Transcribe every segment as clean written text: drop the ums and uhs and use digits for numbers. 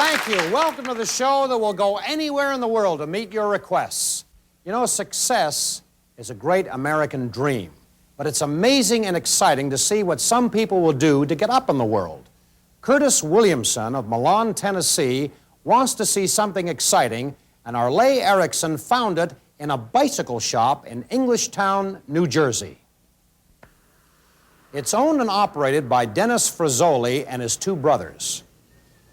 Thank you. Welcome to the show that will go anywhere in the world to meet your requests. You know, success is a great American dream, but it's amazing and exciting to see what some people will do to get up in the world. Curtis Williamson of Milan, Tennessee, wants to see something exciting, and Arlay Erickson found it in a bicycle shop in Englishtown, New Jersey. It's owned and operated by Dennis Frazzoli and his two brothers.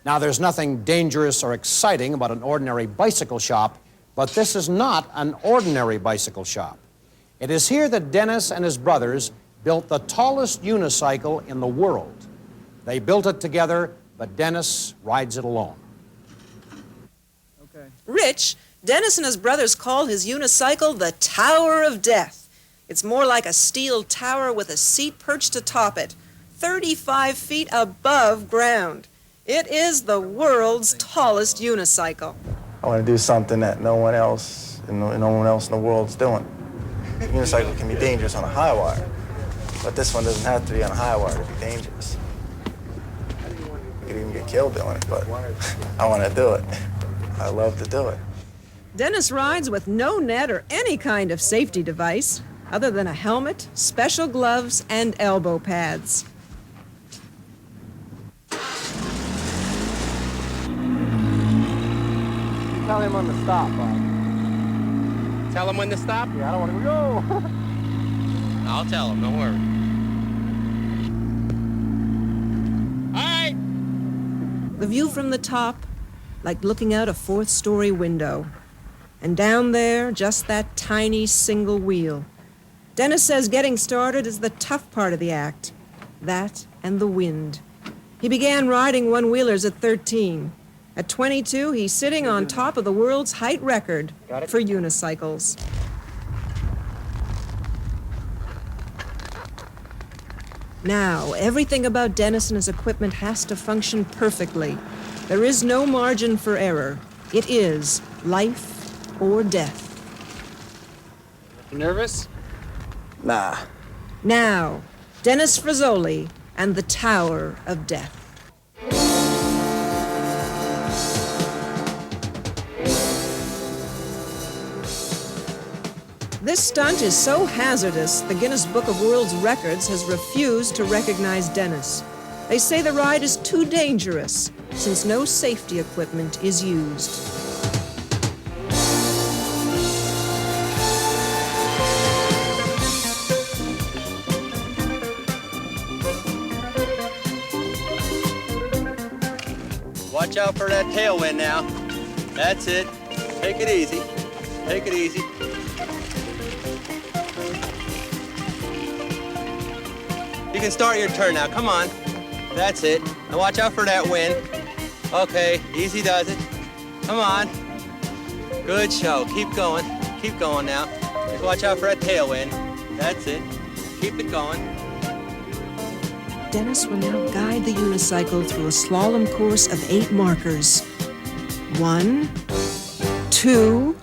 Now, there's nothing dangerous or exciting about an ordinary bicycle shop, but this is not an ordinary bicycle shop. It is here that Dennis and his brothers built the tallest unicycle in the world. They built it together, but Dennis rides it alone. Okay. Rich, Dennis and his brothers call his unicycle the Tower of Death. It's more like a steel tower with a seat perched atop it, 35 feet above ground. It is the world's tallest unicycle. I want to do something that no one else in the world's doing. A unicycle can be dangerous on a high wire, but this one doesn't have to be on a high wire to be dangerous. You could even get killed doing it, but I want to do it. I love to do it. Dennis rides with no net or any kind of safety device other than a helmet, special gloves, and elbow pads. Tell him when to stop, Bob. Tell him when to stop? Yeah, I don't want to go. I'll tell him, don't worry. All right. The view from the top, like looking out a fourth-story window. And down there, just that tiny single wheel. Dennis says getting started is the tough part of the act. That and the wind. He began riding one-wheelers at 13. At 22, he's sitting on top of the world's height record for unicycles. Now, everything about Dennis and his equipment has to function perfectly. There is no margin for error. It is life or death. You nervous? Nah. Now, Dennis Frazzoli and the Tower of Death. This stunt is so hazardous, the Guinness Book of World Records has refused to recognize Dennis. They say the ride is too dangerous, since no safety equipment is used. Watch out for that tailwind now. That's it. Take it easy. Take it easy. You can start your turn now, come on. That's it. Now watch out for that wind. Okay, easy does it. Come on. Good show, keep going. Keep going now. Just watch out for that tailwind. That's it. Keep it going. Dennis will now guide the unicycle through a slalom course of 8 markers. 1, 2,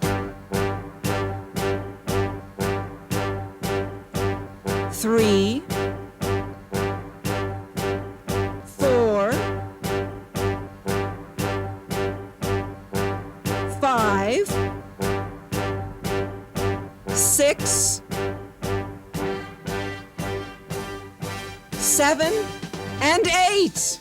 3, 4, 5, 6, 7, and 8.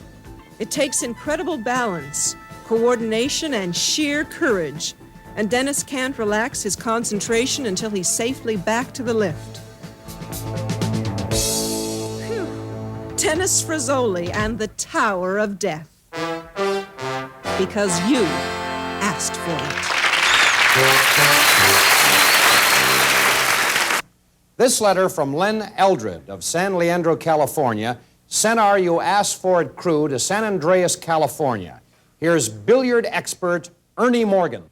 It takes incredible balance, coordination, and sheer courage. And Dennis can't relax his concentration until he's safely back to the lift. Phew. Dennis Frazzoli and the Tower of Death. Because you asked for it. This letter from Len Eldred of San Leandro, California, sent our You Asked For It crew to San Andreas, California. Here's billiard expert Ernie Morgan.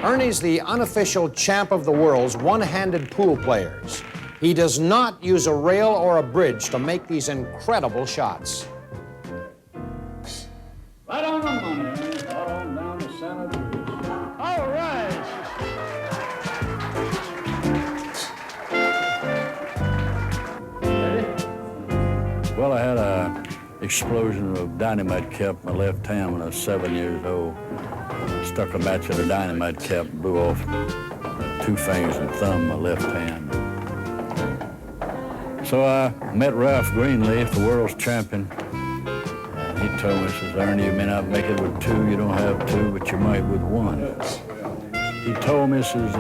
Ernie's the unofficial champ of the world's one-handed pool players. He does not use a rail or a bridge to make these incredible shots. Right on the money, Ernie. Right on down the center of the beach. All right. Ready? Well Well, I had a explosion of dynamite cap in my left hand when I was 7 years old. I stuck a match in a dynamite cap and blew off 2 fingers and thumb in my left hand. So I met Ralph Greenleaf, the world's champion. And he told me, he says, Ernie, you may not make it with 2, you don't have 2, but you might with 1. He told me, he says,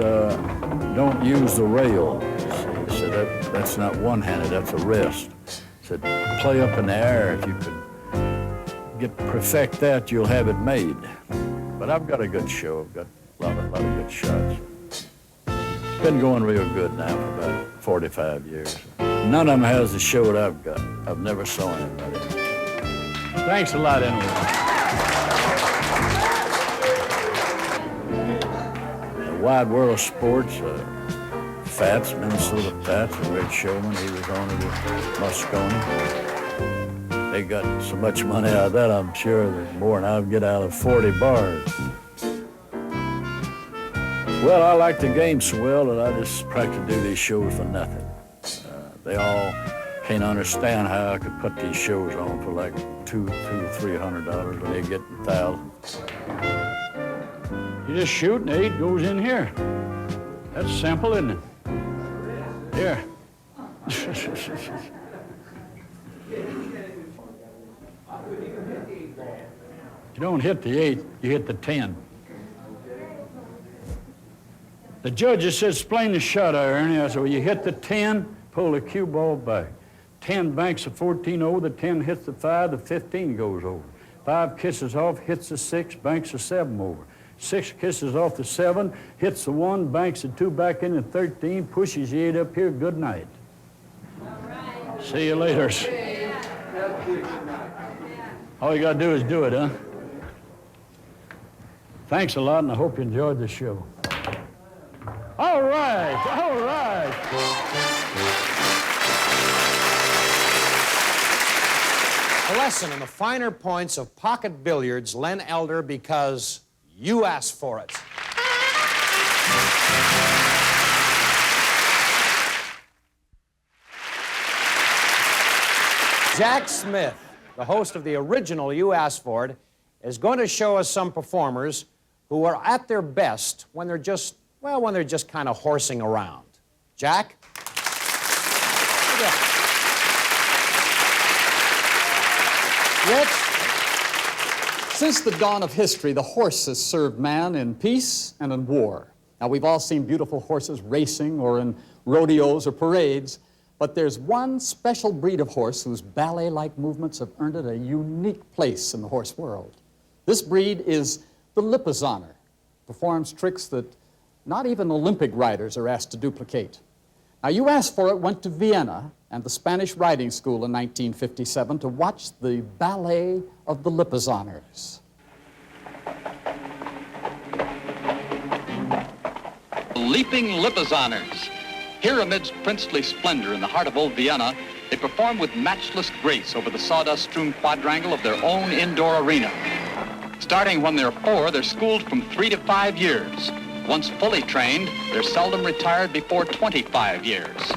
don't use the rail. He said, that's not one-handed, that's a wrist. He said, play up in the air. If you could perfect that, you'll have it made. But I've got a good show. I've got a lot of good shots. It's been going real good now for about 45 years. None of them has the show that I've got. I've never saw anybody. Thanks a lot, anyway. The wide world of sports, Fats, Minnesota Fats, a great showman. He was on it with Moscone. They got so much money out of that, I'm sure, there's more than I'll get out of 40 bars. Well, I like the game so well that I just practically do these shows for nothing. They all can't understand how I could put these shows on for like $200-300 when they get thousands. You just shoot and 8 goes in here. That's simple, isn't it? Here. You don't hit the 8, you hit the 10. The judge just said, explain the shot, Ernie. I said, well, you hit the 10, pull the cue ball back. 10 banks a 14 over, the 10 hits the 5, the 15 goes over. 5 kisses off, hits the 6, banks a 7 over. 6 kisses off the 7, hits the 1, banks the 2 back in the 13, pushes the 8 up here, good night. All right. See you later. All you gotta do is do it, huh? Thanks a lot, and I hope you enjoyed the show. All right, all right. A lesson in the finer points of pocket billiards, Len Elder, because you asked for it. Jack Smith, the host of the original You Asked For It, is going to show us some performers who are at their best when they're just, well, when they're just kind of horsing around. Jack? Rich, since the dawn of history, the horse has served man in peace and in war. Now, we've all seen beautiful horses racing or in rodeos or parades, but there's one special breed of horse whose ballet-like movements have earned it a unique place in the horse world. This breed is the Lipizzaner. Performs tricks that not even Olympic riders are asked to duplicate. Now, You Asked For It went to Vienna and the Spanish riding school in 1957 to watch the ballet of the Lipizzaners. Leaping Lipizaners. Here amidst princely splendor in the heart of old Vienna, they perform with matchless grace over the sawdust-strewn quadrangle of their own indoor arena. Starting when they're 4, they're schooled from 3 to 5 years. Once fully trained, they're seldom retired before 25 years.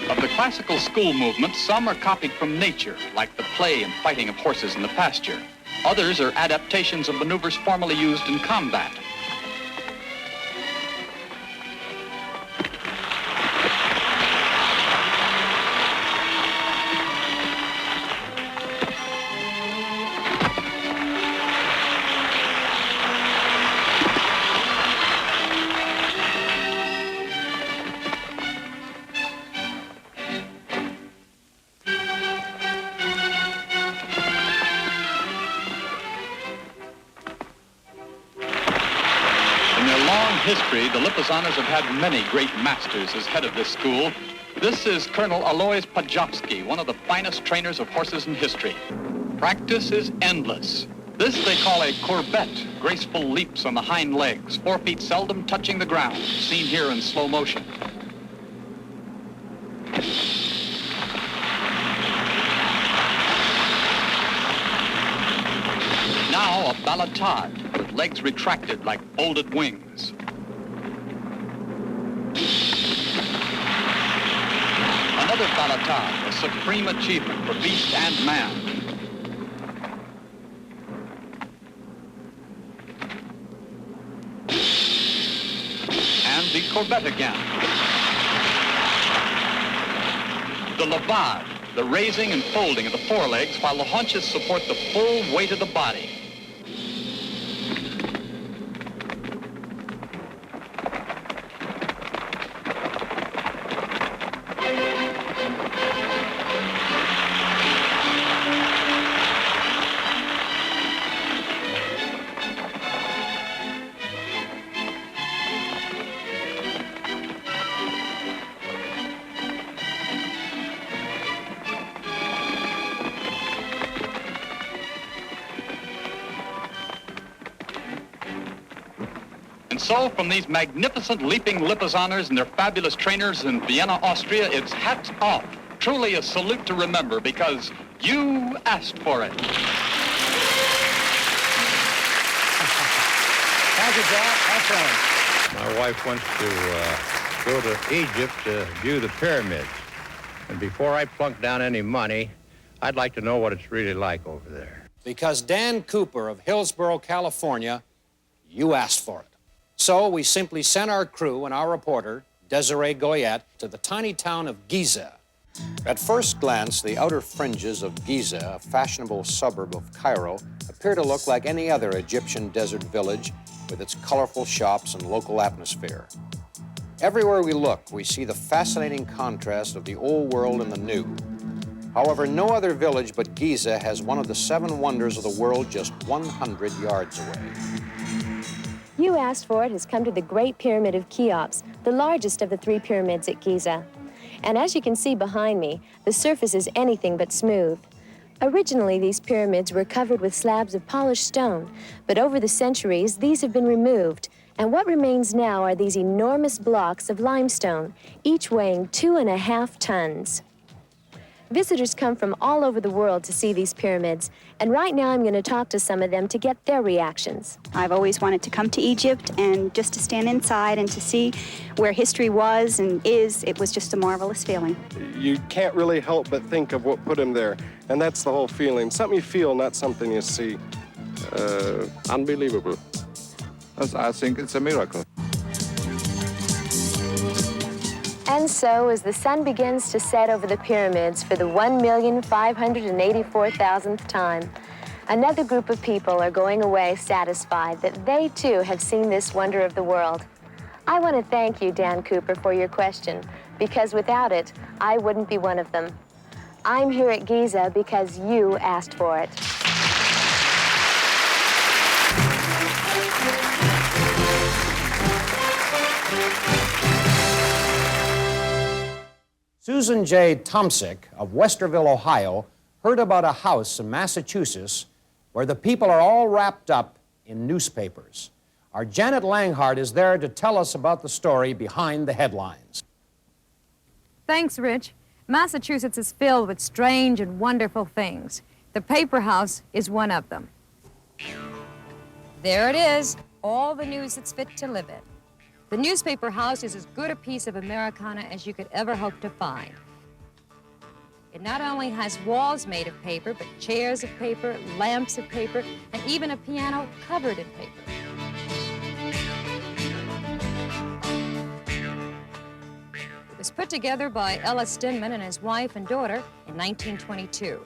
Of the classical school movement, some are copied from nature, like the play and fighting of horses in the pasture. Others are adaptations of maneuvers formerly used in combat. History, the Lipizzaners have had many great masters as head of this school. This is Colonel Alois Pajovsky, one of the finest trainers of horses in history. Practice is endless. This they call a courbette, graceful leaps on the hind legs, 4 feet seldom touching the ground, seen here in slow motion. Now a balletade, with legs retracted like folded wings. another ballotage, a supreme achievement for beast and man. And the Corvette again. The levade, the raising and folding of the forelegs while the haunches support the full weight of the body. And so, from these magnificent leaping Lipizaners and their fabulous trainers in Vienna, Austria, it's hats off. Truly a salute to remember, because you asked for it. Thank you, Jack. Excellent. My wife wants to go to Egypt to view the pyramids. And before I plunk down any money, I'd like to know what it's really like over there. Because Dan Cooper of Hillsborough, California, you asked for it. So we simply sent our crew and our reporter, Desiree Goyette, to the tiny town of Giza. At first glance, the outer fringes of Giza, a fashionable suburb of Cairo, appear to look like any other Egyptian desert village with its colorful shops and local atmosphere. Everywhere we look, we see the fascinating contrast of the old world and the new. However, no other village but Giza has one of the 7 wonders of the world just 100 yards away. You Asked For It has come to the Great Pyramid of Cheops, the largest of the 3 pyramids at Giza. And as you can see behind me, the surface is anything but smooth. Originally, these pyramids were covered with slabs of polished stone, but over the centuries, these have been removed, and what remains now are these enormous blocks of limestone, each weighing 2.5 tons. Visitors come from all over the world to see these pyramids, and right now I'm going to talk to some of them to get their reactions. I've always wanted to come to Egypt, and just to stand inside and to see where history was and is, it was just a marvelous feeling. You can't really help but think of what put him there, and that's the whole feeling. Something you feel, not something you see. Unbelievable. I think it's a miracle. And so, as the sun begins to set over the pyramids for the 1,584,000th time, another group of people are going away satisfied that they, too, have seen this wonder of the world. I want to thank you, Dan Cooper, for your question, because without it, I wouldn't be one of them. I'm here at Giza because you asked for it. Susan J. Tomsick of Westerville, Ohio, heard about a house in Massachusetts where the people are all wrapped up in newspapers. Our Janet Langhart is there to tell us about the story behind the headlines. Thanks, Rich. Massachusetts is filled with strange and wonderful things. The paper house is one of them. There it is, all the news that's fit to live in. The newspaper house is as good a piece of Americana as you could ever hope to find. It not only has walls made of paper, but chairs of paper, lamps of paper, and even a piano covered in paper. It was put together by Ellis Steinman and his wife and daughter in 1922.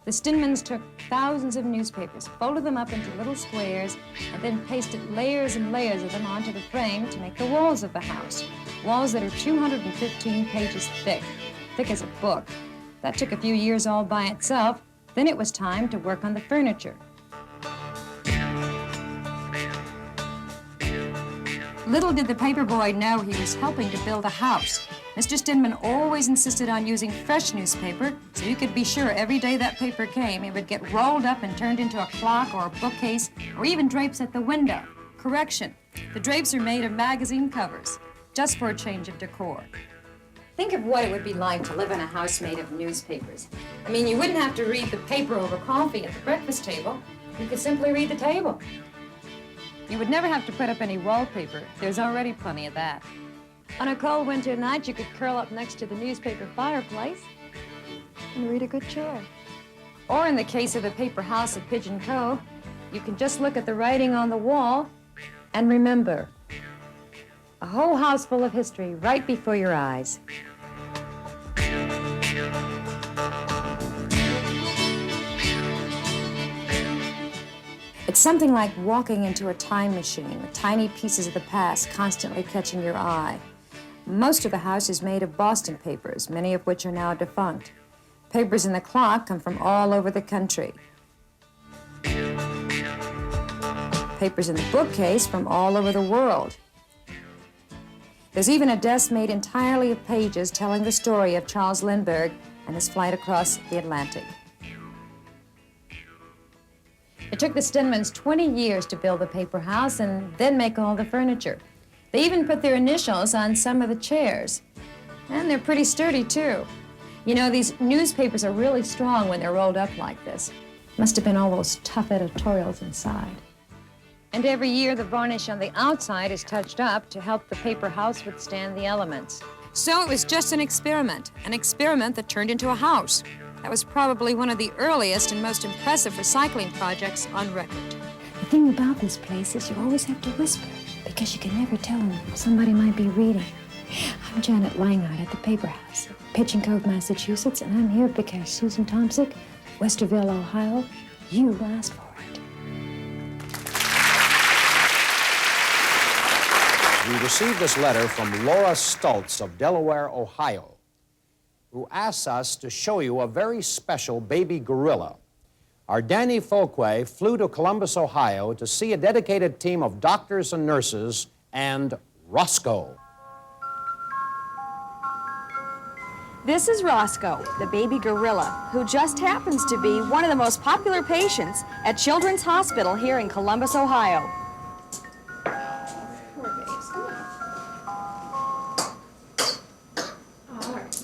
The Steinmans took thousands of newspapers, folded them up into little squares, and then pasted layers and layers of them onto the frame to make the walls of the house. Walls that are 215 pages thick as a book. That took a few years all by itself. Then it was time to work on the furniture. Little did the paperboy know he was helping to build a house. Mr. Steinman always insisted on using fresh newspaper, so you could be sure every day that paper came, it would get rolled up and turned into a clock or a bookcase, or even drapes at the window. Correction, the drapes are made of magazine covers, just for a change of decor. Think of what it would be like to live in a house made of newspapers. I mean, you wouldn't have to read the paper over coffee at the breakfast table. You could simply read the table. You would never have to put up any wallpaper. There's already plenty of that. On a cold winter night, you could curl up next to the newspaper fireplace and read a good chore. Or in the case of the paper house at Pigeon Cove, you can just look at the writing on the wall and remember. A whole house full of history right before your eyes. It's something like walking into a time machine with tiny pieces of the past constantly catching your eye. Most of the house is made of Boston papers, many of which are now defunct. Papers in the clock come from all over the country. Papers in the bookcase from all over the world. There's even a desk made entirely of pages telling the story of Charles Lindbergh and his flight across the Atlantic. It took the Steinmans 20 years to build the paper house and then make all the furniture. They even put their initials on some of the chairs. And they're pretty sturdy, too. You know, these newspapers are really strong when they're rolled up like this. Must have been all those tough editorials inside. And every year, the varnish on the outside is touched up to help the paper house withstand the elements. So it was just an experiment that turned into a house. That was probably one of the earliest and most impressive recycling projects on record. The thing about this place is you always have to whisper, because you can never tell when somebody might be reading. I'm Janet Langard at the Paper House, Pigeon Cove, Massachusetts, and I'm here because Susan Tomsick, Westerville, Ohio, you asked for it. We received this letter from Laura Stultz of Delaware, Ohio, who asks us to show you a very special baby gorilla. Our Danny Folkway flew to Columbus, Ohio to see a dedicated team of doctors and nurses and Roscoe. This is Roscoe, the baby gorilla, who just happens to be one of the most popular patients at Children's Hospital here in Columbus, Ohio.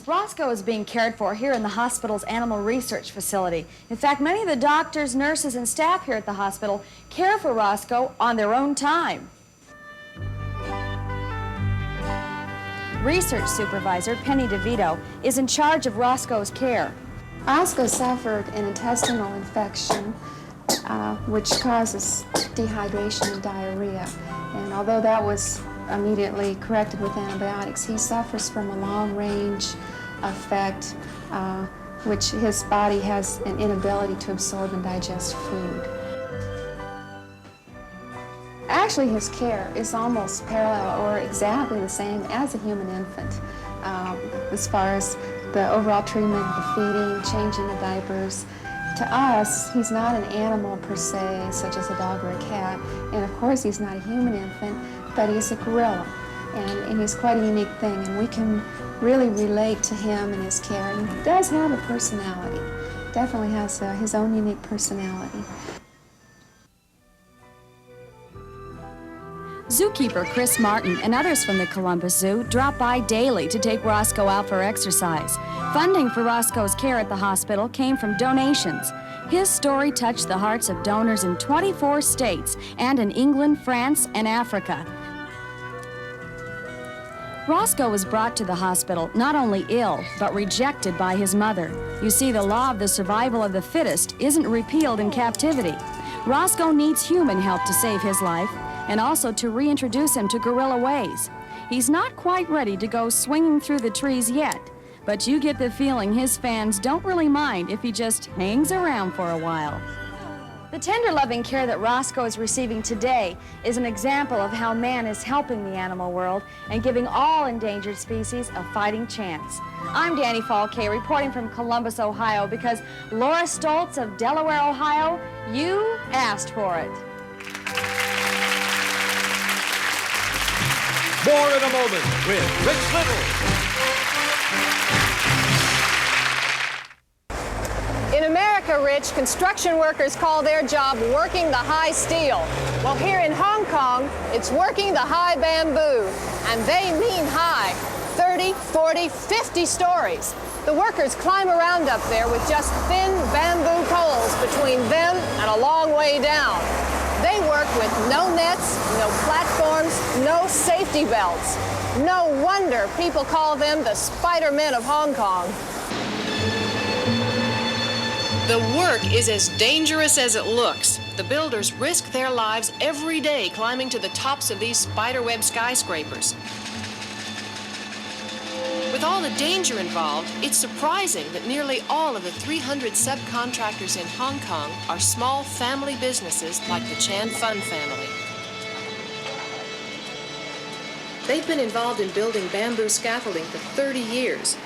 Roscoe is being cared for here in the hospital's animal research facility. In fact, many of the doctors, nurses, and staff here at the hospital care for Roscoe on their own time. Research supervisor Penny DeVito is in charge of Roscoe's care. Roscoe suffered an intestinal infection, which causes dehydration and diarrhea. And although that was immediately corrected with antibiotics, he suffers from a long-range effect, which his body has an inability to absorb and digest food. Actually, his care is almost parallel or exactly the same as a human infant, as far as the overall treatment, the feeding, changing the diapers. To us, he's not an animal per se, such as a dog or a cat, and of course he's not a human infant, but he's a gorilla, and he's quite a unique thing, and we can really relate to him and his care, and he does have a personality, definitely has his own unique personality. Zookeeper Chris Martin and others from the Columbus Zoo drop by daily to take Roscoe out for exercise. Funding for Roscoe's care at the hospital came from donations. His story touched the hearts of donors in 24 states and in England, France, and Africa. Roscoe was brought to the hospital not only ill, but rejected by his mother. You see, the law of the survival of the fittest isn't repealed in captivity. Roscoe needs human help to save his life, and also to reintroduce him to gorilla ways. He's not quite ready to go swinging through the trees yet, but you get the feeling his fans don't really mind if he just hangs around for a while. The tender, loving care that Roscoe is receiving today is an example of how man is helping the animal world and giving all endangered species a fighting chance. I'm Danny Falkay, reporting from Columbus, Ohio, because Laura Stultz of Delaware, Ohio, you asked for it. More in a moment with Rich Little. In America, Rich, construction workers call their job working the high steel. Well, here in Hong Kong, it's working the high bamboo. And they mean high, 30, 40, 50 stories. The workers climb around up there with just thin bamboo poles between them and a long way down. They work with no nets, no platforms, no safety belts. No wonder people call them the Spider-Men of Hong Kong. The work is as dangerous as it looks. The builders risk their lives every day climbing to the tops of these spiderweb skyscrapers. With all the danger involved, it's surprising that nearly all of the 300 subcontractors in Hong Kong are small family businesses like the Chan Fun family. They've been involved in building bamboo scaffolding for 30 years.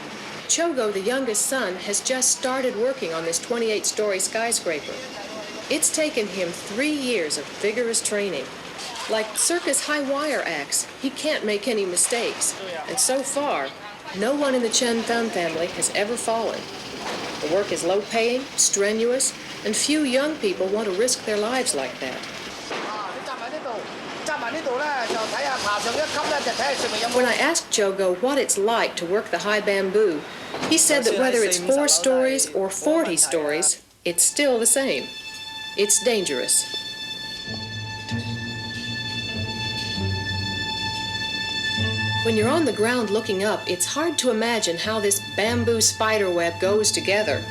Chogo, the youngest son, has just started working on this 28-story skyscraper. It's taken him 3 years of vigorous training. Like circus high-wire acts, he can't make any mistakes. And so far, no one in the Chen Thun family has ever fallen. The work is low-paying, strenuous, and few young people want to risk their lives like that. When I asked Chogo what it's like to work the high bamboo, he said that whether it's 4 stories or 40 stories, it's still the same. It's dangerous. When you're on the ground looking up, it's hard to imagine how this bamboo spiderweb goes together.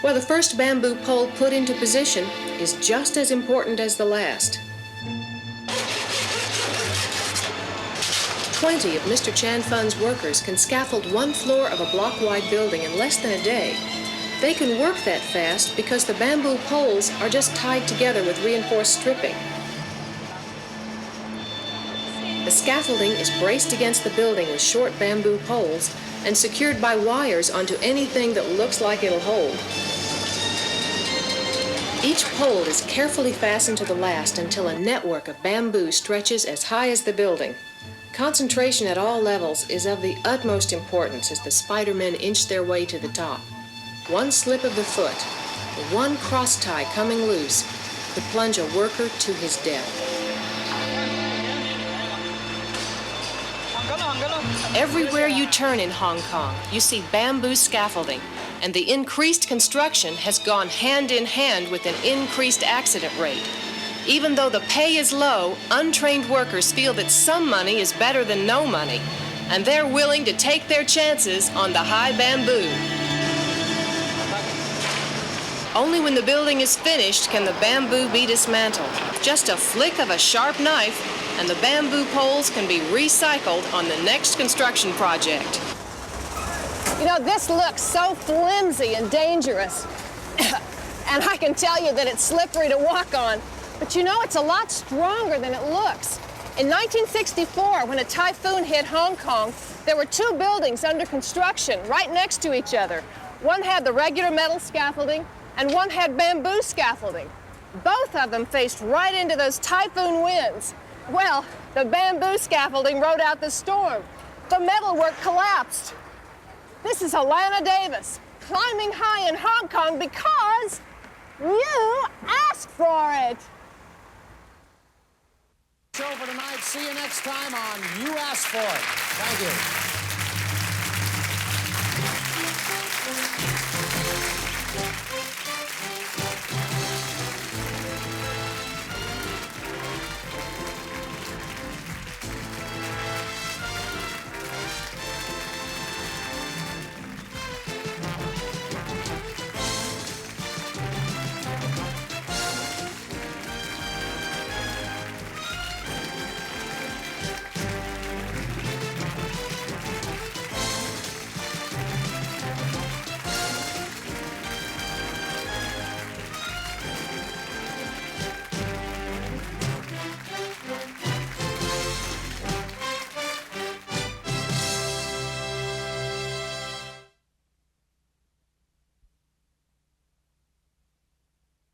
Well, the first bamboo pole put into position is just as important as the last. 20 of Mr. Chan Fun's workers can scaffold 1 floor of a block-wide building in less than a day. They can work that fast because the bamboo poles are just tied together with reinforced stripping. The scaffolding is braced against the building with short bamboo poles and secured by wires onto anything that looks like it'll hold. Each pole is carefully fastened to the last until a network of bamboo stretches as high as the building. Concentration at all levels is of the utmost importance as the Spider-Men inch their way to the top. 1 slip of the foot, 1 cross tie coming loose, could plunge a worker to his death. Everywhere you turn in Hong Kong, you see bamboo scaffolding, and the increased construction has gone hand in hand with an increased accident rate. Even though the pay is low, untrained workers feel that some money is better than no money, and they're willing to take their chances on the high bamboo. Only when the building is finished can the bamboo be dismantled. Just a flick of a sharp knife, and the bamboo poles can be recycled on the next construction project. You know, this looks so flimsy and dangerous. And I can tell you that it's slippery to walk on. But you know, it's a lot stronger than it looks. In 1964, when a typhoon hit Hong Kong, there were 2 buildings under construction right next to each other. One had the regular metal scaffolding, and one had bamboo scaffolding. Both of them faced right into those typhoon winds. Well, the bamboo scaffolding rode out the storm. The metalwork collapsed. This is Alana Davis, climbing high in Hong Kong because you asked for it. Show for tonight. See you next time on You Asked For It. Thank you.